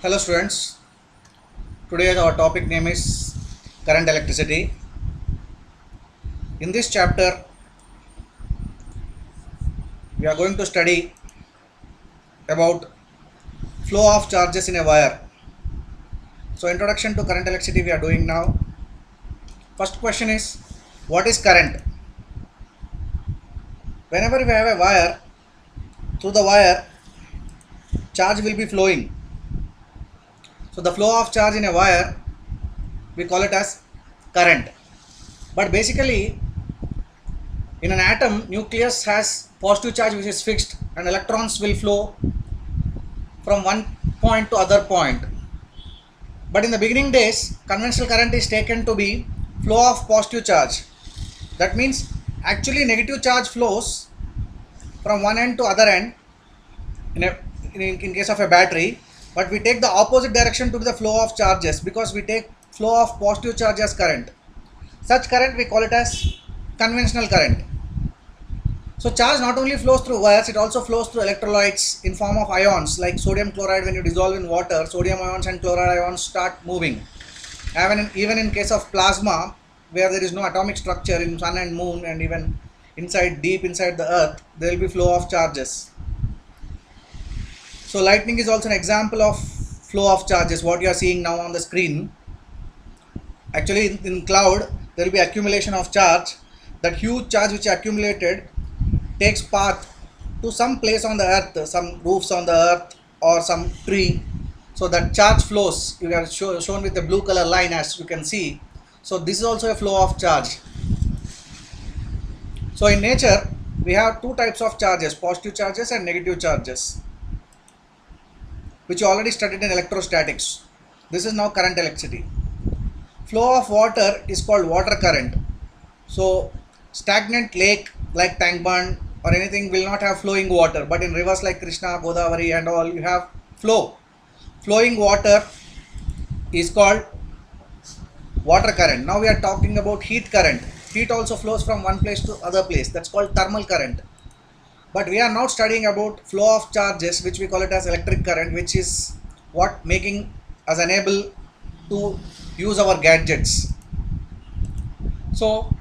Hello students, today our topic name is current electricity. In this chapter we are going to study about flow of charges in a wire. So introduction to current electricity we are doing now. First question is, what is current? Whenever we have a wire, through the wire charge will be flowing. So the flow of charge in a wire we call it as current. But basically in an atom, nucleus has positive charge which is fixed and electrons will flow from one point to other point. But in the beginning days, conventional current is taken to be flow of positive charge. That means actually negative charge flows from one end to other end in case of a battery, but we take the opposite direction to the flow of charges because we take flow of positive charge as current. Such current we call it as conventional current. So charge not only flows through wires, it also flows through electrolytes in form of ions like sodium chloride. When you dissolve in water, sodium ions and chloride ions start moving. Even in case of plasma, where there is no atomic structure in sun and moon, and even deep inside the earth, there will be flow of charges. So lightning is also an example of flow of charges, what you are seeing now on the screen. Actually in cloud, there will be accumulation of charge. That huge charge which accumulated takes path to some place on the earth, some roofs on the earth or some tree. So that charge flows. You have shown with the blue color line, as you can see. So this is also a flow of charge. So in nature we have two types of charges, positive charges and negative charges, which you already studied in electrostatics. This is now current electricity. Flow of water is called water current. So stagnant lake like Tangban or anything will not have flowing water, but in rivers like Krishna, Godavari and all, you have flow. Flowing water is called water current. Now we are talking about heat current. Heat also flows from one place to other place. That's called thermal current. But we are now studying about flow of charges, which we call it as electric current, which is what making us unable to use our gadgets. So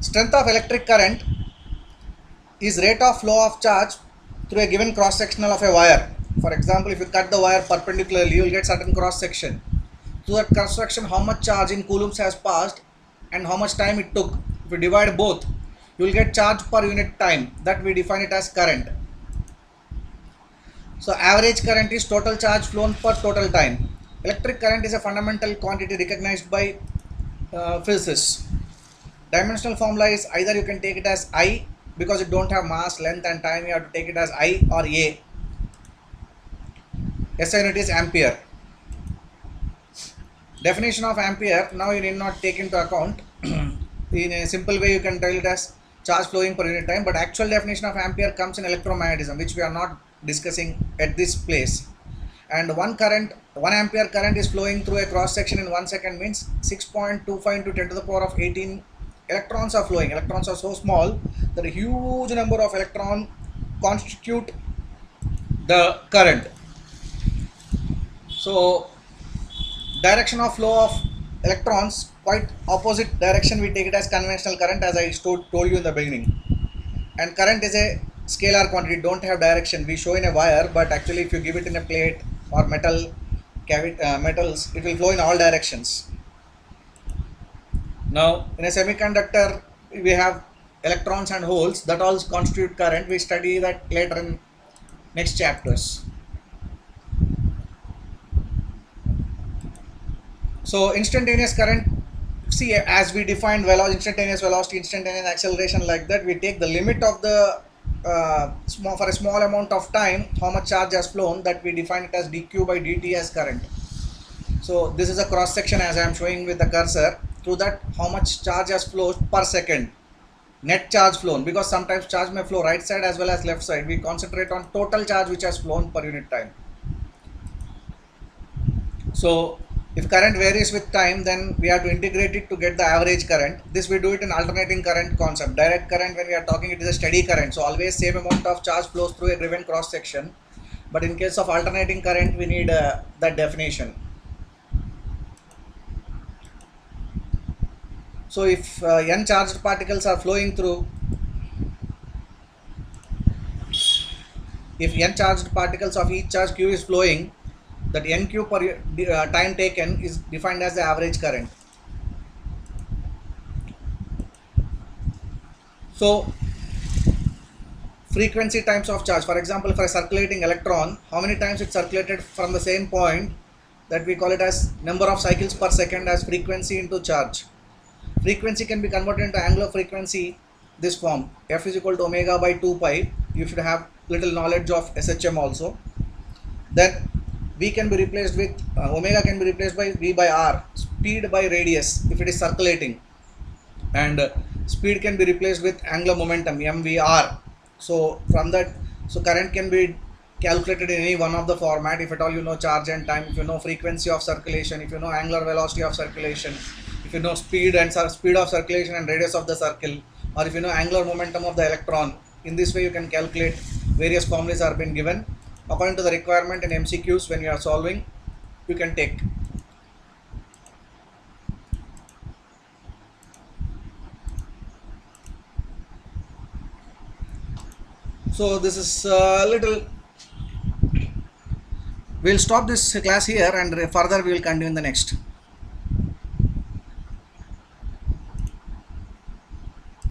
strength of electric current is rate of flow of charge through a given cross sectional of a wire. For example, if you cut the wire perpendicularly, you will get certain cross section. Through that cross section, how much charge in coulombs has passed and how much time it took. If you divide both, you will get charge per unit time. That we define it as current. So average current is total charge flown per total time. Electric current is a fundamental quantity recognized by physicists. Dimensional formula is either you can take it as I, because it don't have mass, length and time, you have to take it as I or A. SI unit is ampere. Definition of ampere, now you need not take into account. In a simple way you can tell it as charge flowing per unit time, but actual definition of ampere comes in electromagnetism, which we are not discussing at this place. And 1 ampere current is flowing through a cross section in 1 second, means 6.25 into 10 to the power of 18 electrons are flowing. Electrons are so small that a huge number of electrons constitute the current. So direction of flow of electrons, quite opposite direction, we take it as conventional current, as I told you in the beginning. And current is a scalar quantity, don't have direction. We show in a wire, but actually if you give it in a plate or metals, it will flow in all directions. Now in a semiconductor we have electrons and holes that all constitute current. We study that later in next chapters. So instantaneous current, see, as we defined instantaneous velocity, instantaneous acceleration, like that, we take the limit of the for a small amount of time how much charge has flown, that we define it as dq by dt as current. So this is a cross section as I am showing with the cursor. Through that, how much charge has flowed per second, net charge flown, because sometimes charge may flow right side as well as left side. We concentrate on total charge which has flown per unit time. So if current varies with time, then we have to integrate it to get the average current. This we do it in alternating current concept. Direct current, when we are talking, it is a steady current, so always same amount of charge flows through a given cross section. but in case of alternating current we need that definition. So if n charged particles are flowing through, if n charged particles of each charge q is flowing, that nq per time taken is defined as the average current. So frequency times of charge, for example, for a circulating electron, how many times it circulated from the same point, that we call it as number of cycles per second as frequency into charge. Frequency can be converted into angular frequency this form, f is equal to omega by 2 pi. You should have little knowledge of SHM also. Then v can be replaced with omega can be replaced by v by r, speed by radius if it is circulating, and speed can be replaced with angular momentum mvr. So from that, so current can be calculated in any one of the format, if at all you know charge and time, if you know frequency of circulation, if you know angular velocity of circulation, if you know speed of circulation and radius of the circle, or if you know angular momentum of the electron. In this way you can calculate. Various formulas are been given according to the requirement in MCQs. When you are solving, you can take. So this is a little, we'll stop this class here and further we will continue in the next.